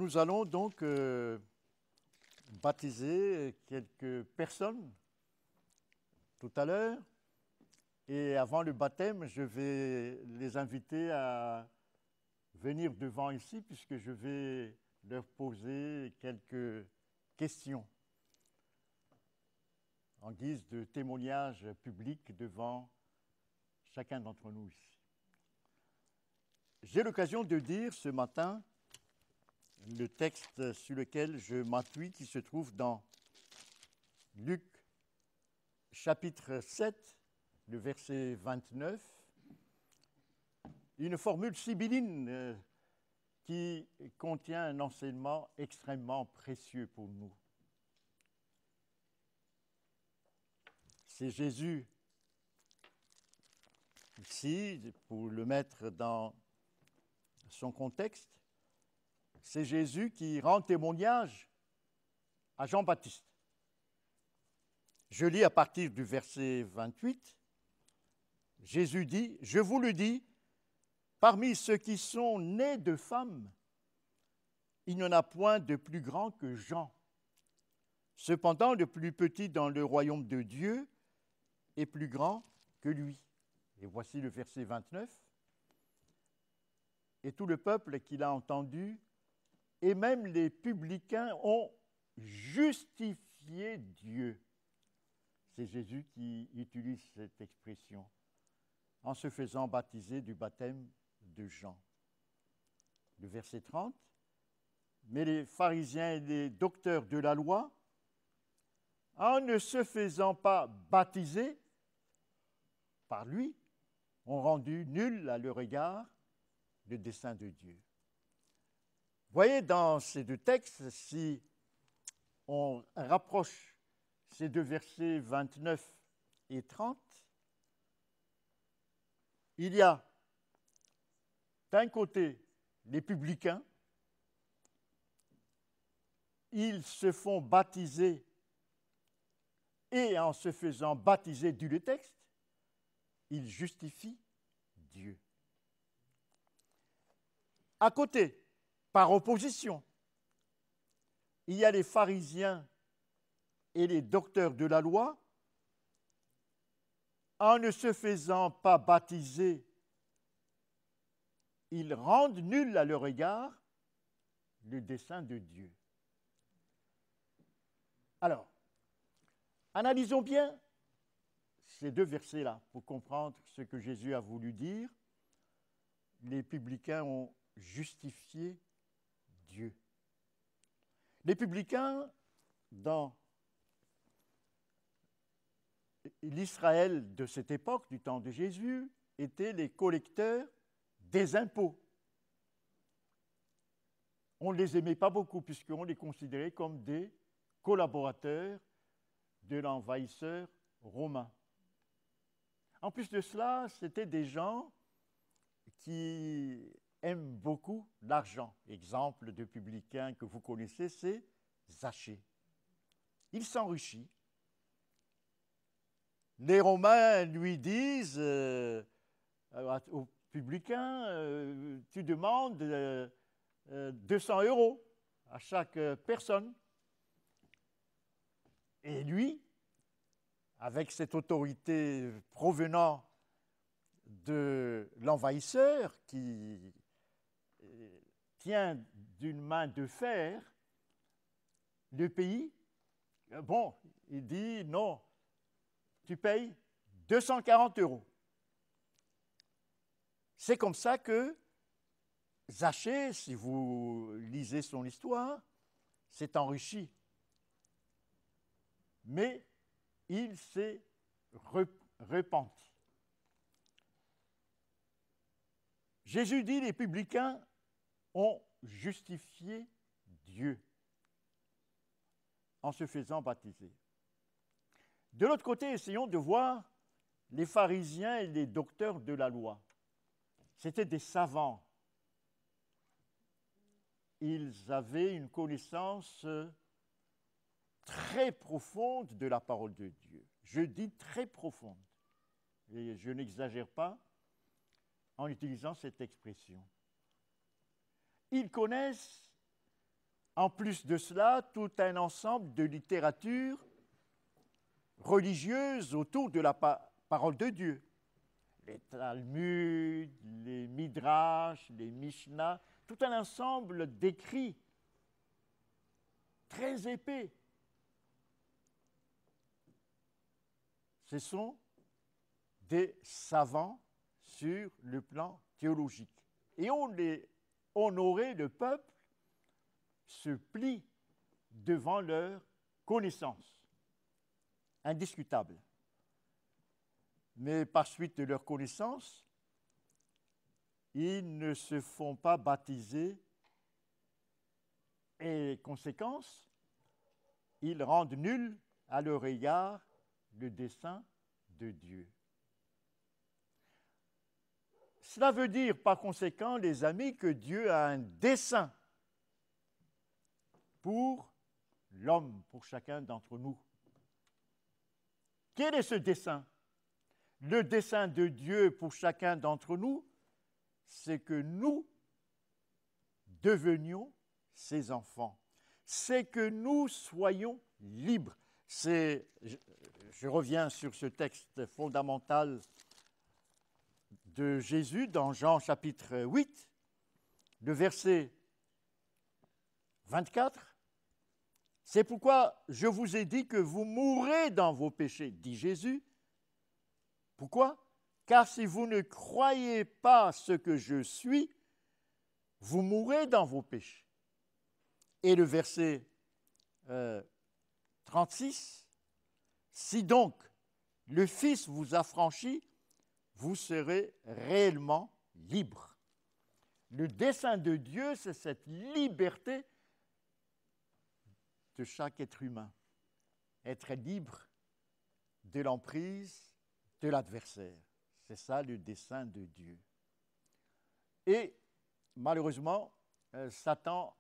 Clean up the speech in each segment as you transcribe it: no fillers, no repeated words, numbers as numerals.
Nous allons donc baptiser quelques personnes tout à l'heure. Et avant le baptême, je vais les inviter à venir devant ici puisque je vais leur poser quelques questions en guise de témoignage public devant chacun d'entre nous ici. J'ai l'occasion de dire ce matin le texte sur lequel je m'appuie qui se trouve dans Luc chapitre 7, le verset 29, une formule sibylline qui contient un enseignement extrêmement précieux pour nous. C'est Jésus, ici, pour le mettre dans son contexte, c'est Jésus qui rend témoignage à Jean-Baptiste. Je lis à partir du verset 28. Jésus dit, « Je vous le dis, parmi ceux qui sont nés de femmes, il n'y en a point de plus grand que Jean. Cependant, le plus petit dans le royaume de Dieu est plus grand que lui. » Et voici le verset 29. Et tout le peuple qui l'a entendu, et même les publicains, ont justifié Dieu. C'est Jésus qui utilise cette expression en se faisant baptiser du baptême de Jean. Le verset 30. Mais les pharisiens et les docteurs de la loi, en ne se faisant pas baptiser par lui, ont rendu nul à leur égard le dessein de Dieu. Voyez dans ces deux textes, si on rapproche ces deux versets 29 et 30, il y a d'un côté les publicains, ils se font baptiser et en se faisant baptiser, dit le texte, ils justifient Dieu. À côté, par opposition, il y a les pharisiens et les docteurs de la loi, en ne se faisant pas baptiser, ils rendent nul à leur égard le dessein de Dieu. Alors, analysons bien ces deux versets-là pour comprendre ce que Jésus a voulu dire. Les publicains ont justifié Dieu. Les publicains, dans l'Israël de cette époque, du temps de Jésus, étaient les collecteurs des impôts. On ne les aimait pas beaucoup puisqu'on les considérait comme des collaborateurs de l'envahisseur romain. En plus de cela, c'était des gens qui aiment beaucoup l'argent. Exemple de publicain que vous connaissez, c'est Zachée. Il s'enrichit. Les Romains lui disent aux publicains, tu demandes 200 € à chaque personne. Et lui, avec cette autorité provenant de l'envahisseur qui tient d'une main de fer le pays, bon, il dit non, tu payes 240 €. C'est comme ça que Zachée, si vous lisez son histoire, s'est enrichi. Mais il s'est repenti. Jésus dit, les publicains ont justifié Dieu en se faisant baptiser. De l'autre côté, essayons de voir les pharisiens et les docteurs de la loi. C'étaient des savants. Ils avaient une connaissance très profonde de la parole de Dieu. Je dis très profonde. Et je n'exagère pas en utilisant cette expression. Ils connaissent en plus de cela, tout un ensemble de littérature religieuse autour de la parole de Dieu. Les Talmuds, les Midrash, les Mishnah, tout un ensemble d'écrits très épais. Ce sont des savants sur le plan théologique. Et on honorait le peuple se plie devant leur connaissance, indiscutable. Mais par suite de leur connaissance, ils ne se font pas baptiser et, conséquence, ils rendent nul à leur égard le dessein de Dieu. Cela veut dire, par conséquent, les amis, que Dieu a un dessein pour l'homme, pour chacun d'entre nous. Quel est ce dessein? Le dessein de Dieu pour chacun d'entre nous, c'est que nous devenions ses enfants. C'est que nous soyons libres. Je reviens sur ce texte fondamental de Jésus dans Jean chapitre 8, le verset 24. C'est pourquoi je vous ai dit que vous mourrez dans vos péchés, dit Jésus. Pourquoi? Car si vous ne croyez pas ce que je suis, vous mourrez dans vos péchés. Et le verset 36, si donc le Fils vous affranchit, vous serez réellement libre. Le dessein de Dieu, c'est cette liberté de chaque être humain. Être libre de l'emprise de l'adversaire. C'est ça le dessein de Dieu. Et malheureusement, Satan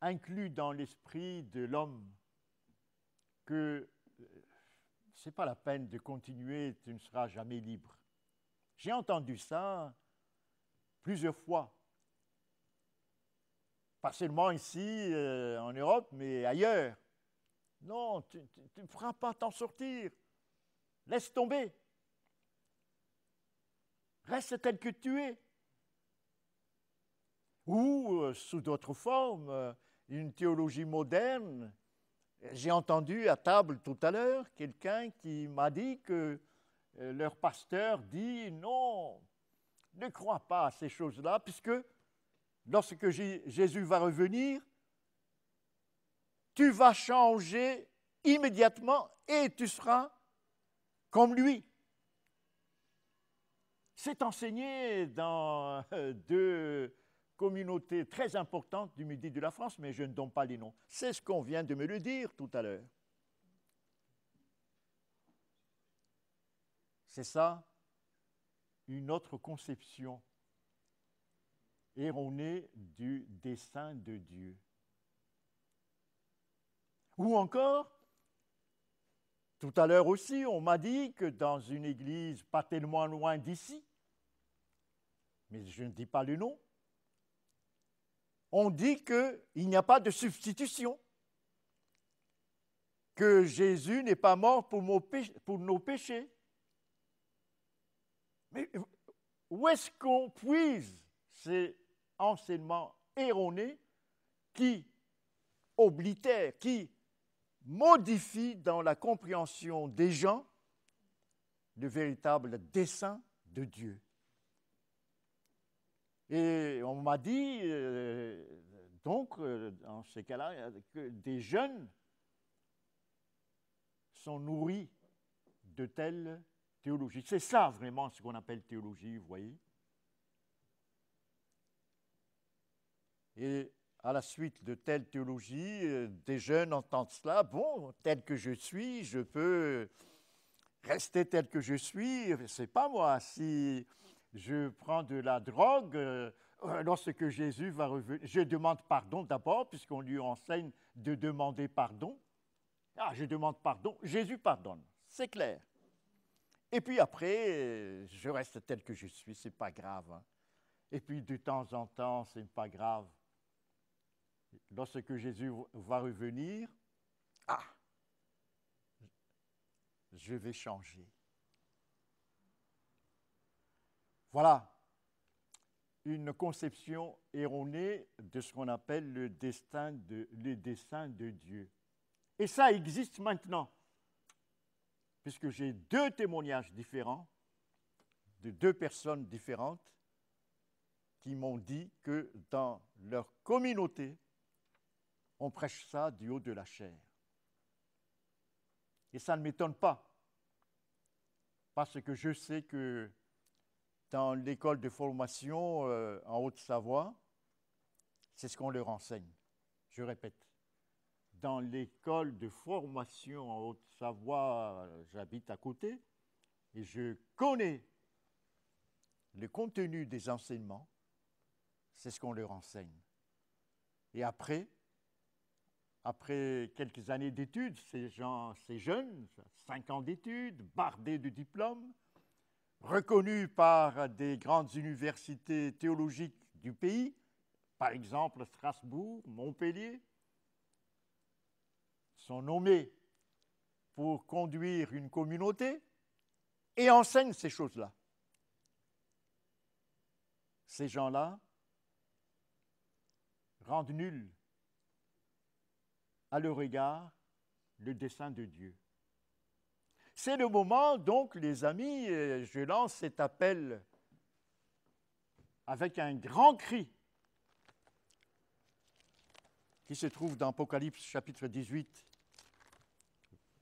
inclut dans l'esprit de l'homme que ce n'est pas la peine de continuer, tu ne seras jamais libre. J'ai entendu ça plusieurs fois. Pas seulement ici, en Europe, mais ailleurs. Non, tu ne pourras pas t'en sortir. Laisse tomber. Reste tel que tu es. Ou, sous d'autres formes, une théologie moderne. J'ai entendu à table tout à l'heure quelqu'un qui m'a dit que leur pasteur dit non, ne crois pas à ces choses-là, puisque lorsque Jésus va revenir, tu vas changer immédiatement et tu seras comme lui. C'est enseigné dans deux communautés très importantes du midi de la France, mais je ne donne pas les noms. C'est ce qu'on vient de me le dire tout à l'heure. C'est ça, une autre conception erronée du dessein de Dieu. Ou encore, tout à l'heure aussi, on m'a dit que dans une église pas tellement loin d'ici, mais je ne dis pas le nom, on dit qu'il n'y a pas de substitution, que Jésus n'est pas mort pour nos péchés. Mais où est-ce qu'on puise ces enseignements erronés qui oblitèrent, qui modifient dans la compréhension des gens le véritable dessein de Dieu? Et on m'a dit, dans ces cas-là, que des jeunes sont nourris de telle théologie. C'est ça vraiment ce qu'on appelle théologie, vous voyez. Et à la suite de telle théologie, des jeunes entendent cela. Bon, tel que je suis, je peux rester tel que je suis. C'est pas moi. Si je prends de la drogue, lorsque Jésus va revenir, je demande pardon d'abord, puisqu'on lui enseigne de demander pardon. Ah, je demande pardon, Jésus pardonne, c'est clair. Et puis après, je reste tel que je suis, c'est pas grave. Hein. Et puis de temps en temps, c'est pas grave. lorsque Jésus va revenir, ah, je vais changer. Voilà une conception erronée de ce qu'on appelle le dessein de Dieu. Et ça existe maintenant, puisque j'ai 2 témoignages différents, de 2 personnes différentes, qui m'ont dit que dans leur communauté, on prêche ça du haut de la chair. Et ça ne m'étonne pas, parce que je sais que dans l'école de formation en Haute-Savoie, c'est ce qu'on leur enseigne. Je répète, dans l'école de formation en Haute-Savoie, j'habite à côté, et je connais le contenu des enseignements, c'est ce qu'on leur enseigne. Et après quelques années d'études, ces jeunes, 5 ans d'études, bardés de diplômes, reconnus par des grandes universités théologiques du pays, par exemple Strasbourg, Montpellier, sont nommés pour conduire une communauté et enseignent ces choses-là. Ces gens-là rendent nul à leur égard le dessein de Dieu. C'est le moment, donc, les amis, je lance cet appel avec un grand cri qui se trouve dans Apocalypse chapitre 18,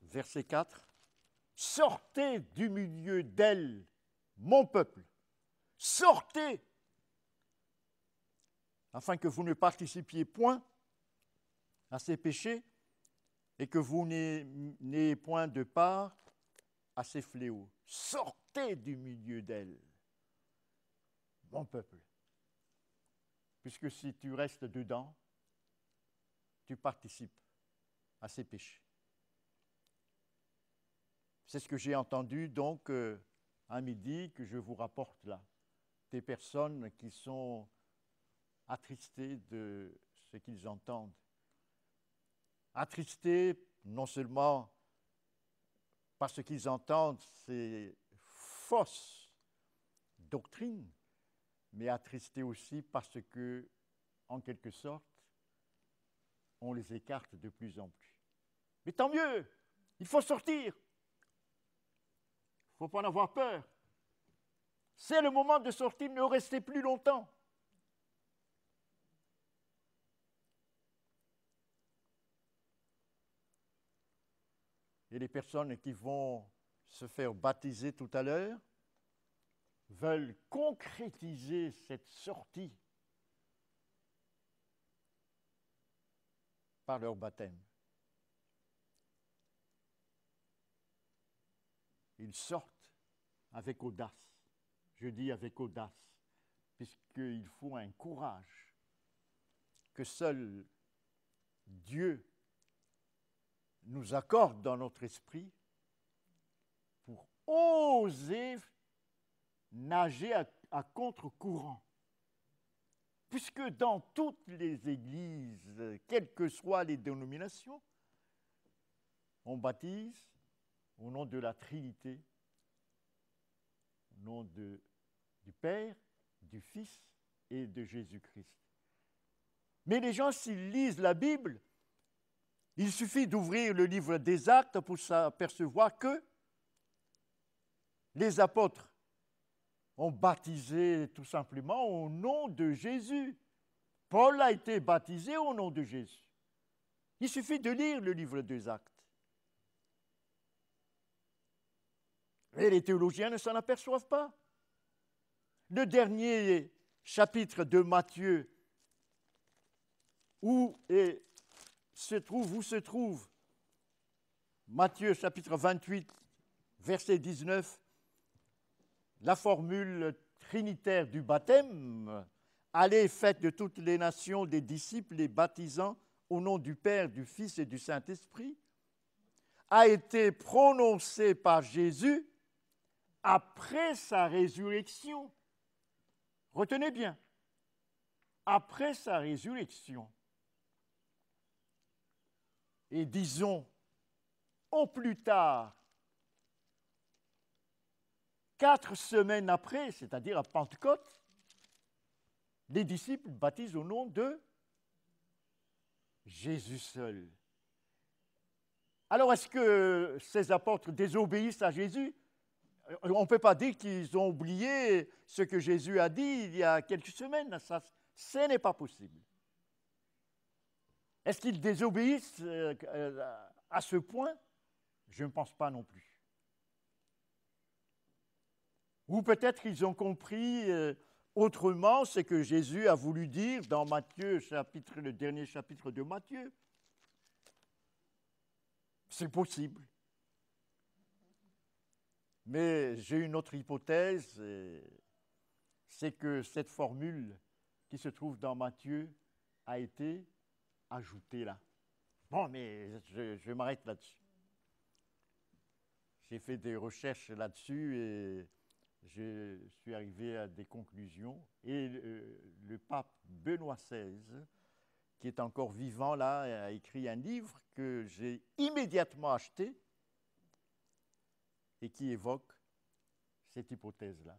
verset 4. « Sortez du milieu d'elle, mon peuple, sortez, afin que vous ne participiez point à ces péchés et que vous n'ayez point de part à ces fléaux. Sortez du milieu d'elle, mon peuple. Puisque si tu restes dedans, tu participes à ces péchés. » C'est ce que j'ai entendu donc à midi, que je vous rapporte là. Des personnes qui sont attristées de ce qu'ils entendent. Attristés non seulement par ce qu'ils entendent, ces fausses doctrines, mais attristés aussi parce que, en quelque sorte, on les écarte de plus en plus. Mais tant mieux, il faut sortir. Il ne faut pas en avoir peur. C'est le moment de sortir, ne restez plus longtemps. Et les personnes qui vont se faire baptiser tout à l'heure veulent concrétiser cette sortie par leur baptême. Ils sortent avec audace. Je dis avec audace, puisqu'il faut un courage que seul Dieu nous accorde dans notre esprit pour oser nager à contre-courant. Puisque dans toutes les églises, quelles que soient les dénominations, on baptise au nom de la Trinité, au nom du Père, du Fils et de Jésus-Christ. Mais les gens, s'ils lisent la Bible, il suffit d'ouvrir le livre des Actes pour s'apercevoir que les apôtres ont baptisé tout simplement au nom de Jésus. Paul a été baptisé au nom de Jésus. Il suffit de lire le livre des Actes. Et les théologiens ne s'en aperçoivent pas. Le dernier chapitre de Matthieu, où se trouve Matthieu chapitre 28, verset 19, la formule trinitaire du baptême, « Allez, faites de toutes les nations des disciples, les baptisant au nom du Père, du Fils et du Saint-Esprit », a été prononcée par Jésus après sa résurrection. Retenez bien, après sa résurrection. Et disons, au plus tard, 4 semaines après, c'est-à-dire à Pentecôte, les disciples baptisent au nom de Jésus seul. Alors, est-ce que ces apôtres désobéissent à Jésus? On ne peut pas dire qu'ils ont oublié ce que Jésus a dit il y a quelques semaines. Ça, ce n'est pas possible. Est-ce qu'ils désobéissent à ce point? Je ne pense pas non plus. Ou peut-être ils ont compris autrement ce que Jésus a voulu dire dans Matthieu, le dernier chapitre de Matthieu. C'est possible. Mais j'ai une autre hypothèse, c'est que cette formule qui se trouve dans Matthieu a été ajoutée là. Bon, mais je m'arrête là-dessus. J'ai fait des recherches là-dessus et je suis arrivé à des conclusions. Et le pape Benoît XVI, qui est encore vivant là, a écrit un livre que j'ai immédiatement acheté et qui évoque cette hypothèse-là.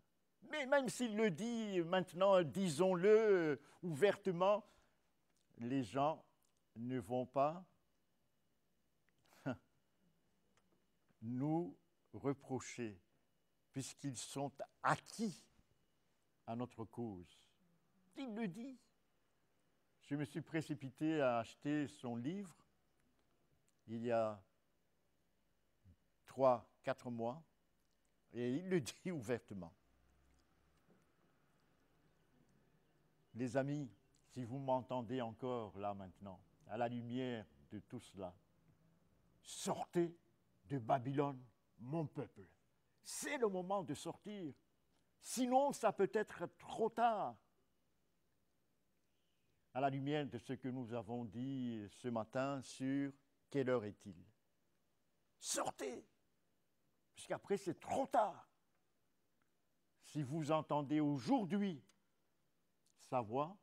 Mais même s'il le dit maintenant, disons-le ouvertement, les gens ne vont pas nous reprocher, puisqu'ils sont acquis à notre cause. Il le dit. Je me suis précipité à acheter son livre il y a 3-4 mois, et il le dit ouvertement. Les amis, si vous m'entendez encore là maintenant, à la lumière de tout cela, sortez de Babylone, mon peuple. C'est le moment de sortir. Sinon, ça peut être trop tard. À la lumière de ce que nous avons dit ce matin sur quelle heure est-il. Sortez, puisqu'après c'est trop tard. Si vous entendez aujourd'hui sa voix,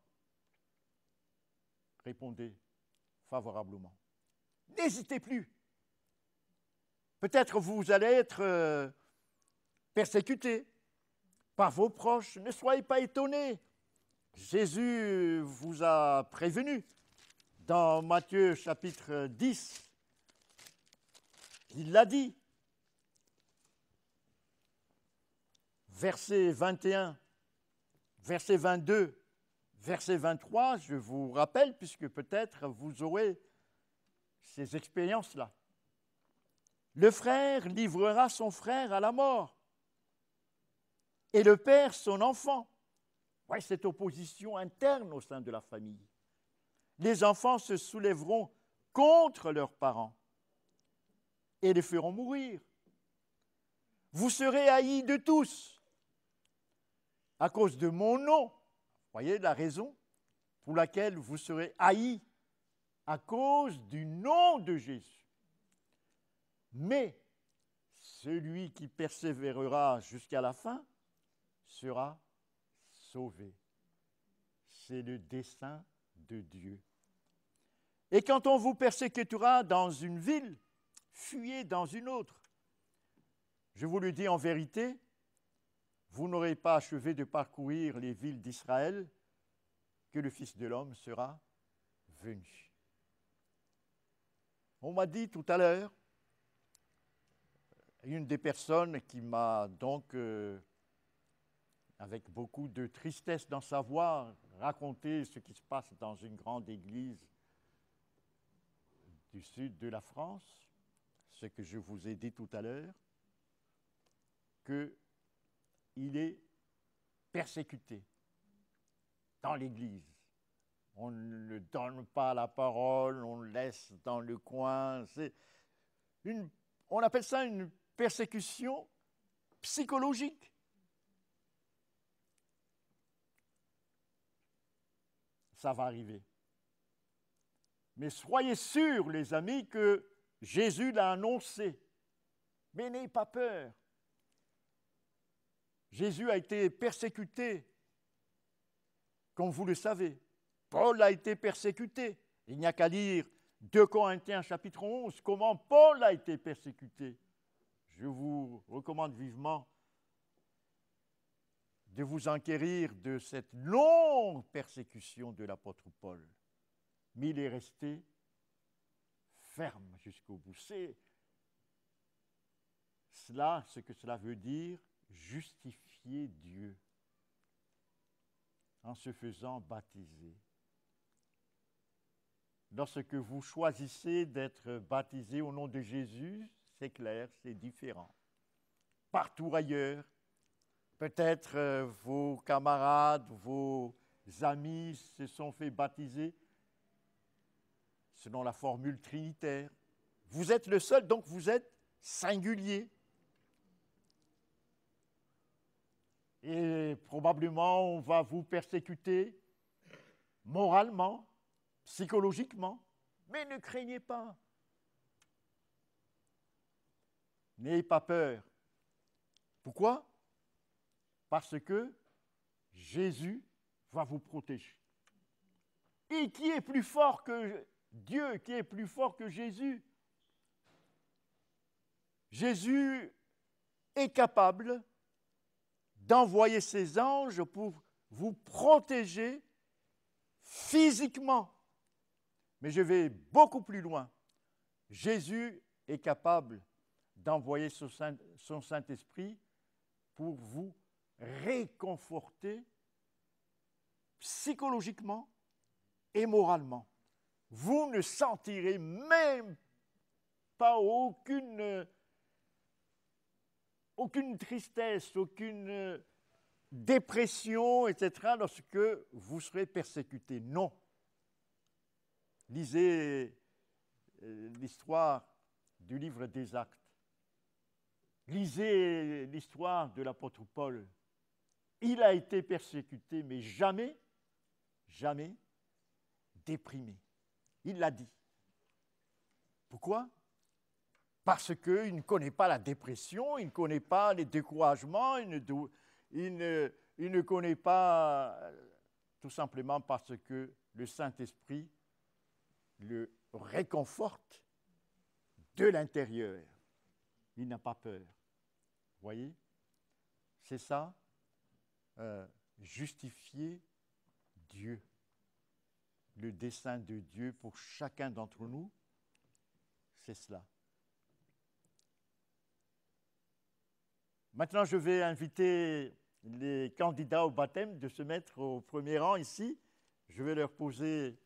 répondez favorablement. N'hésitez plus. Peut-être vous allez être persécutés par vos proches. Ne soyez pas étonnés. Jésus vous a prévenu dans Matthieu chapitre 10. Il l'a dit. Verset 21, verset 22, verset 23, je vous rappelle, puisque peut-être vous aurez ces expériences-là. Le frère livrera son frère à la mort et le père son enfant. Ouais, cette opposition interne au sein de la famille. Les enfants se soulèveront contre leurs parents et les feront mourir. Vous serez haïs de tous à cause de mon nom. Voyez la raison pour laquelle vous serez haïs à cause du nom de Jésus. Mais celui qui persévérera jusqu'à la fin sera sauvé. C'est le dessein de Dieu. Et quand on vous persécutera dans une ville, fuyez dans une autre. Je vous le dis en vérité, vous n'aurez pas achevé de parcourir les villes d'Israël que le Fils de l'homme sera venu. On m'a dit tout à l'heure, une des personnes qui m'a donc, avec beaucoup de tristesse dans sa voix, raconté ce qui se passe dans une grande église du sud de la France, ce que je vous ai dit tout à l'heure, qu'il est persécuté dans l'église. On ne donne pas la parole, on le laisse dans le coin. On appelle ça une persécution psychologique. Ça va arriver. Mais soyez sûrs, les amis, que Jésus l'a annoncé. Mais n'ayez pas peur. Jésus a été persécuté, comme vous le savez. Paul a été persécuté. Il n'y a qu'à lire 2 Corinthiens chapitre 11, comment Paul a été persécuté. Je vous recommande vivement de vous enquérir de cette longue persécution de l'apôtre Paul. Mais il est resté ferme jusqu'au bout. C'est cela, ce que cela veut dire, justifier Dieu en se faisant baptiser. Lorsque vous choisissez d'être baptisé au nom de Jésus, c'est clair, c'est différent. Partout ailleurs, peut-être vos camarades, vos amis se sont fait baptiser selon la formule trinitaire. Vous êtes le seul, donc vous êtes singulier. Et probablement, on va vous persécuter moralement, psychologiquement, mais ne craignez pas. N'ayez pas peur. Pourquoi? Parce que Jésus va vous protéger. Et qui est plus fort que Dieu, qui est plus fort que Jésus? Jésus est capable d'envoyer ses anges pour vous protéger physiquement. Mais je vais beaucoup plus loin. Jésus est capable d'envoyer son Saint-Esprit pour vous réconforter psychologiquement et moralement. Vous ne sentirez même pas aucune tristesse, aucune dépression, etc., lorsque vous serez persécuté. Non. Lisez l'histoire du livre des Actes. Lisez l'histoire de l'apôtre Paul. Il a été persécuté, mais jamais déprimé. Il l'a dit. Pourquoi? Parce qu'il ne connaît pas la dépression, il ne connaît pas les découragements, il ne connaît pas, tout simplement parce que le Saint-Esprit le réconforte de l'intérieur. Il n'a pas peur. Vous voyez? C'est ça, justifier Dieu. Le dessein de Dieu pour chacun d'entre nous, c'est cela. Maintenant, je vais inviter les candidats au baptême de se mettre au premier rang ici. Je vais leur poser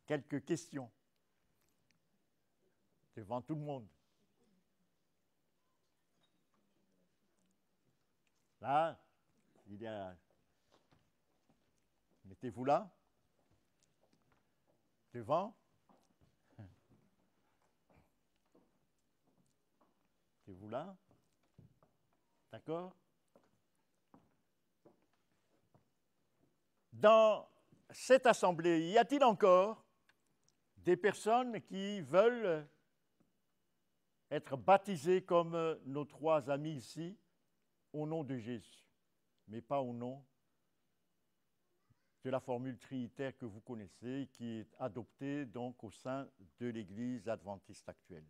quelques questions devant tout le monde. Là, il y a... Mettez-vous là, devant. Mettez-vous là. D'accord? Dans cette assemblée, y a-t-il encore des personnes qui veulent être baptisées comme nos 3 amis ici, au nom de Jésus, mais pas au nom de la formule trinitaire que vous connaissez, qui est adoptée donc au sein de l'Église adventiste actuelle?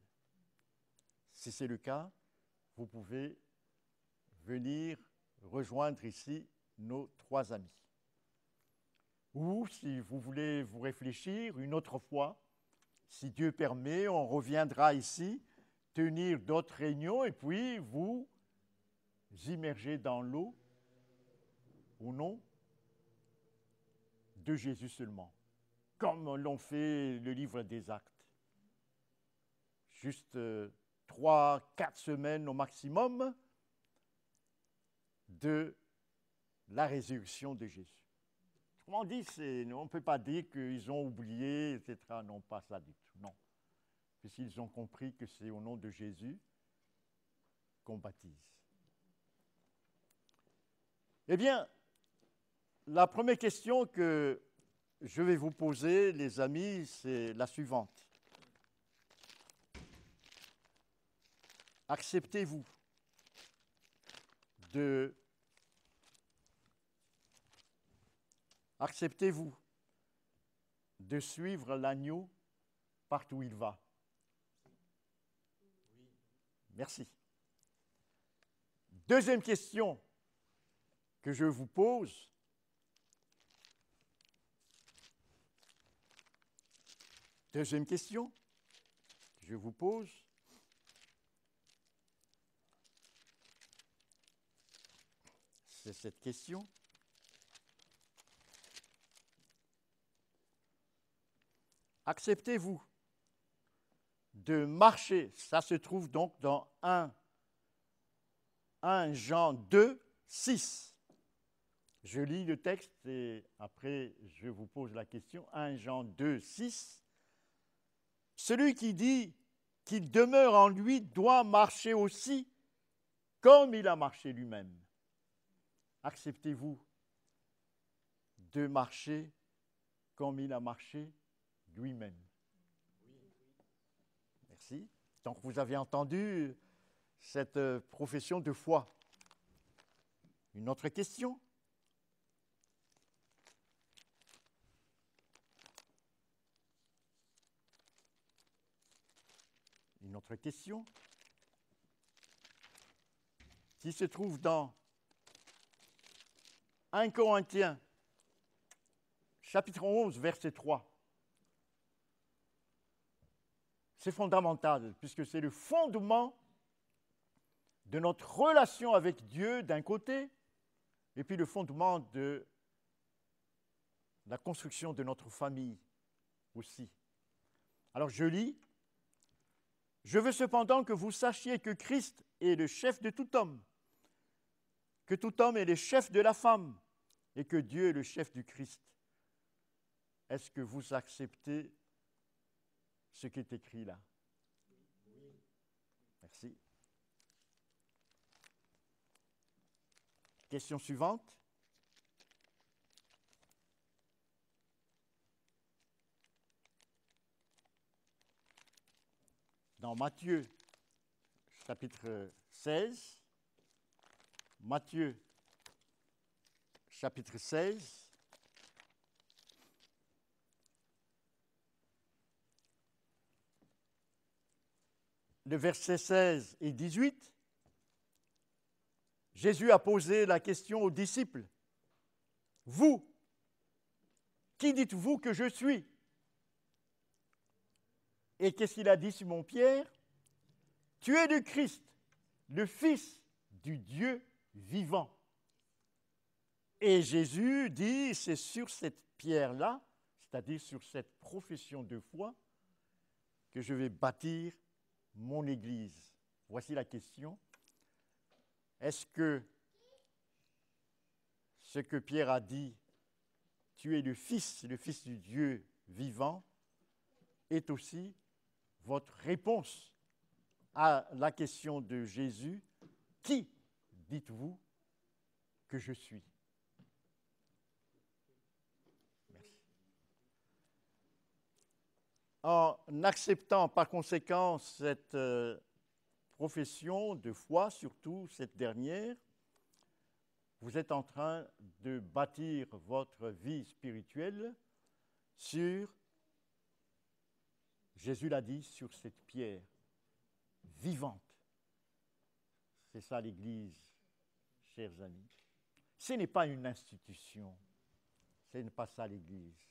Si c'est le cas, vous pouvez venir rejoindre ici nos 3 amis. Ou, si vous voulez vous réfléchir une autre fois, si Dieu permet, on reviendra ici, tenir d'autres réunions et puis vous immerger dans l'eau au nom de Jésus seulement, comme l'ont fait le livre des Actes. Juste 3-4 semaines au maximum de la résurrection de Jésus. Comment on dit, on ne peut pas dire qu'ils ont oublié, etc. Non, pas ça du tout, non. Puisqu'ils ont compris que c'est au nom de Jésus qu'on baptise. Eh bien, la première question que je vais vous poser, les amis, c'est la suivante. Acceptez-vous de suivre l'agneau partout où il va? Merci. Deuxième question que je vous pose. Deuxième question que je vous pose. C'est cette question. Acceptez-vous de marcher, ça se trouve donc dans 1 Jean 2, 6. Je lis le texte et après je vous pose la question. 1 Jean 2, 6. Celui qui dit qu'il demeure en lui doit marcher aussi comme il a marché lui-même. Acceptez-vous de marcher comme il a marché lui-même? Merci. Donc vous avez entendu cette profession de foi. Une autre question? Une autre question qui se trouve dans 1 Corinthiens, chapitre 11, verset 3. C'est fondamental, puisque c'est le fondement de notre relation avec Dieu d'un côté, et puis le fondement de la construction de notre famille aussi. Alors je lis. Je veux cependant que vous sachiez que Christ est le chef de tout homme, que tout homme est le chef de la femme, et que Dieu est le chef du Christ. Est-ce que vous acceptez ce qui est écrit là? Merci. Question suivante. Dans Matthieu, chapitre 16, Matthieu, chapitre 16, le verset 16 et 18, Jésus a posé la question aux disciples. Vous, qui dites-vous que je suis? Et qu'est-ce qu'il a dit, Simon-Pierre? Tu es le Christ, le Fils du Dieu vivant. Et Jésus dit, c'est sur cette pierre-là, c'est-à-dire sur cette profession de foi, que je vais bâtir mon Église. Voici la question. Est-ce que ce que Pierre a dit, tu es le Fils du Dieu vivant, est aussi votre réponse à la question de Jésus, qui dites-vous que je suis? Merci. En acceptant par conséquent cette profession de foi, surtout cette dernière, vous êtes en train de bâtir votre vie spirituelle sur, Jésus l'a dit, sur cette pierre vivante. C'est ça l'Église, chers amis. Ce n'est pas une institution. Ce n'est pas ça l'Église.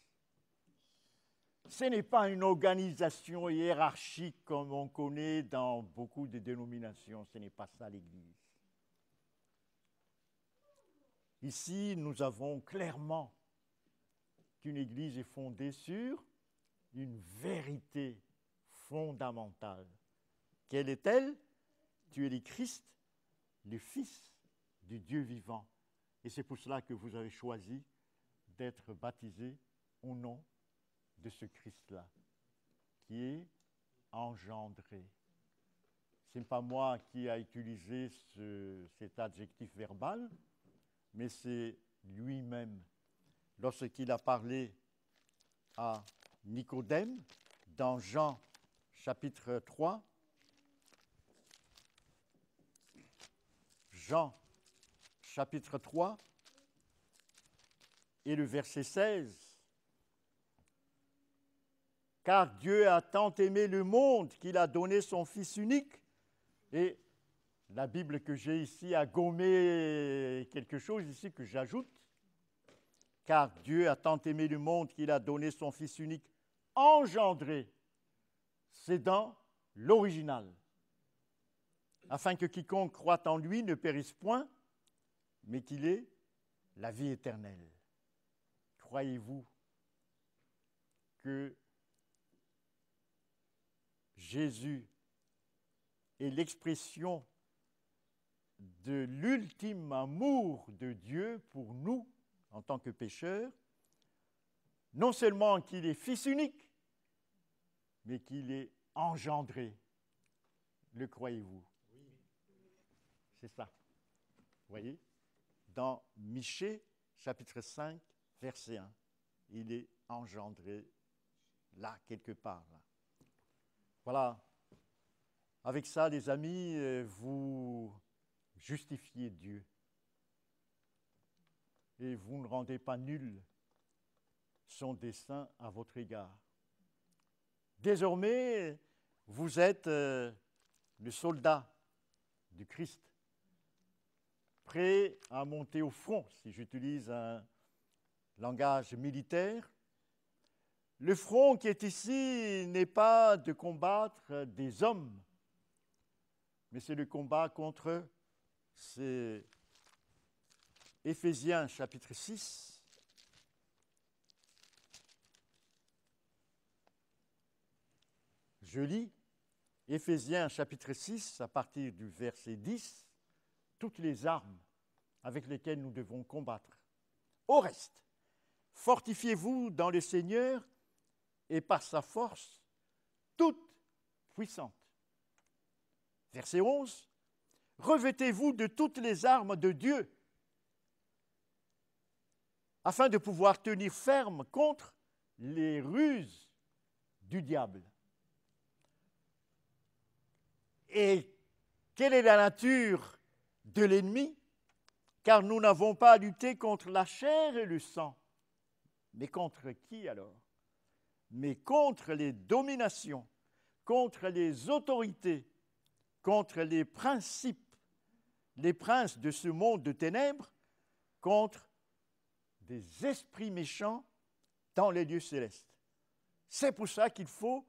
Ce n'est pas une organisation hiérarchique comme on connaît dans beaucoup de dénominations. Ce n'est pas ça l'Église. Ici, nous avons clairement qu'une Église est fondée sur une vérité fondamentale. Quelle est-elle? Tu es le Christ, le Fils du Dieu vivant. Et c'est pour cela que vous avez choisi d'être baptisé au nom de ce Christ-là, qui est engendré. Ce n'est pas moi qui ai utilisé cet adjectif verbal, mais c'est lui-même. Lorsqu'il a parlé à Nicodème, dans Jean chapitre 3, Jean chapitre 3 et le verset 16, Car Dieu a tant aimé le monde qu'il a donné son Fils unique. Et la Bible que j'ai ici a gommé quelque chose ici que j'ajoute. Car Dieu a tant aimé le monde qu'il a donné son Fils unique engendré. C'est dans l'original. Afin que quiconque croit en lui ne périsse point, mais qu'il ait la vie éternelle. Croyez-vous que Jésus est l'expression de l'ultime amour de Dieu pour nous en tant que pécheurs, non seulement qu'il est Fils unique, mais qu'il est engendré. Le croyez-vous? Oui. C'est ça. Vous voyez? Dans Michée, chapitre 5, verset 1, il est engendré là, quelque part. Là. Voilà. Avec ça, les amis, vous justifiez Dieu. Et vous ne rendez pas nul son dessein à votre égard. Désormais, vous êtes le soldat du Christ, prêt à monter au front, si j'utilise un langage militaire. Le front qui est ici n'est pas de combattre des hommes, mais c'est le combat contre ces Éphésiens chapitre 6. Je lis Éphésiens chapitre 6 à partir du verset 10, toutes les armes avec lesquelles nous devons combattre. Au reste, fortifiez-vous dans le Seigneur et par sa force toute puissante. Verset 11, revêtez-vous de toutes les armes de Dieu afin de pouvoir tenir ferme contre les ruses du diable. Et quelle est la nature de l'ennemi? Car nous n'avons pas à lutter contre la chair et le sang. Mais contre qui alors? Mais contre les dominations, contre les autorités, contre les principes, les princes de ce monde de ténèbres, contre des esprits méchants dans les lieux célestes. C'est pour ça qu'il faut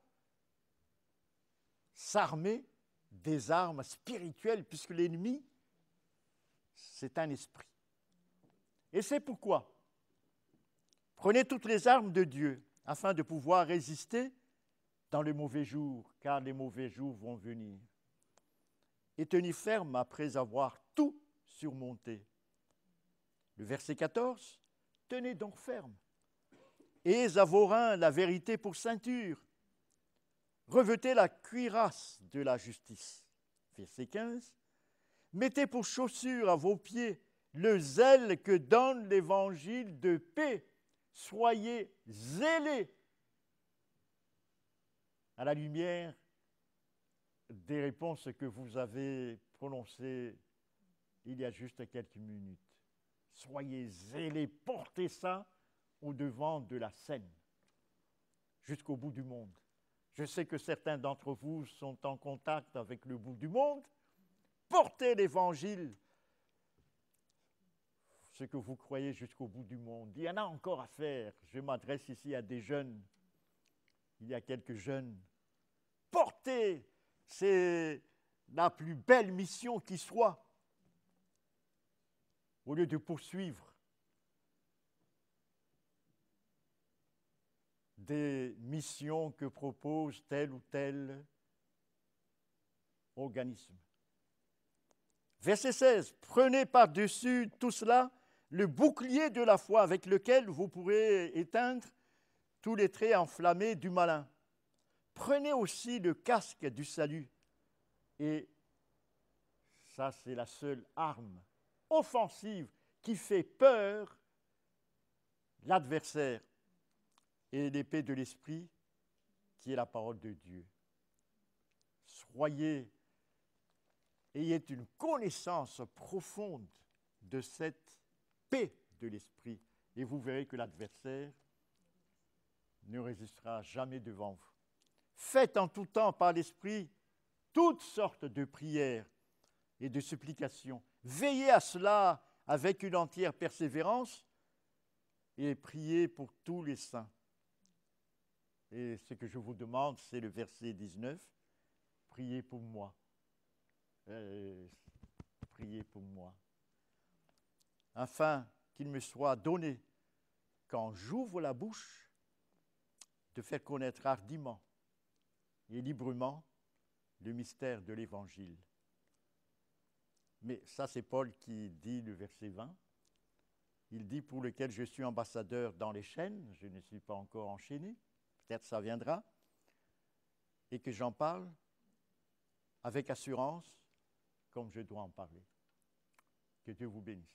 s'armer des armes spirituelles, puisque l'ennemi, c'est un esprit. Et c'est pourquoi prenez toutes les armes de Dieu afin de pouvoir résister dans les mauvais jours, car les mauvais jours vont venir. Et tenez ferme après avoir tout surmonté. Le verset 14, tenez donc ferme. Ayez à vos reins la vérité pour ceinture. Revêtez la cuirasse de la justice. Verset 15. Mettez pour chaussure à vos pieds le zèle que donne l'évangile de paix. Soyez zélés à la lumière des réponses que vous avez prononcées il y a juste quelques minutes. Soyez zélés, portez ça au devant de la scène, jusqu'au bout du monde. Je sais que certains d'entre vous sont en contact avec le bout du monde. Portez l'évangile, ce que vous croyez jusqu'au bout du monde. Il y en a encore à faire. Je m'adresse ici à des jeunes. Il y a quelques jeunes. Portez, c'est la plus belle mission qui soit. Au lieu de poursuivre des missions que propose tel ou tel organisme. Verset 16. Prenez par-dessus tout cela le bouclier de la foi avec lequel vous pourrez éteindre tous les traits enflammés du malin. Prenez aussi le casque du salut. Et ça, c'est la seule arme offensive qui fait peur l'adversaire. Et l'épée de l'esprit, qui est la parole de Dieu. Ayez une connaissance profonde de cette paix de l'esprit, et vous verrez que l'adversaire ne résistera jamais devant vous. Faites en tout temps par l'Esprit toutes sortes de prières et de supplications. Veillez à cela avec une entière persévérance et priez pour tous les saints. Et ce que je vous demande, c'est le verset 19. Priez pour moi. Priez pour moi. Afin qu'il me soit donné, quand j'ouvre la bouche, de faire connaître hardiment et librement le mystère de l'Évangile. Mais ça, c'est Paul qui dit le verset 20. Il dit, pour lequel je suis ambassadeur dans les chaînes, je ne suis pas encore enchaîné, peut-être ça viendra, et que j'en parle avec assurance, comme je dois en parler. Que Dieu vous bénisse.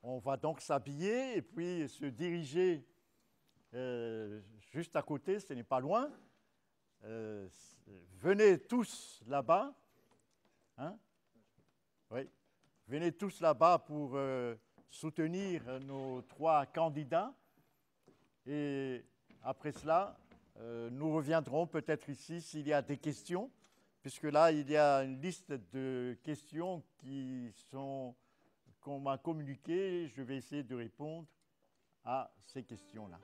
On va donc s'habiller et puis se diriger juste à côté, ce n'est pas loin. Venez tous là-bas. Hein? Oui. Venez tous là-bas pour soutenir nos 3 candidats. Et après cela, nous reviendrons peut-être ici s'il y a des questions, puisque là, il y a une liste de questions qu'on m'a communiquées. Je vais essayer de répondre à ces questions-là.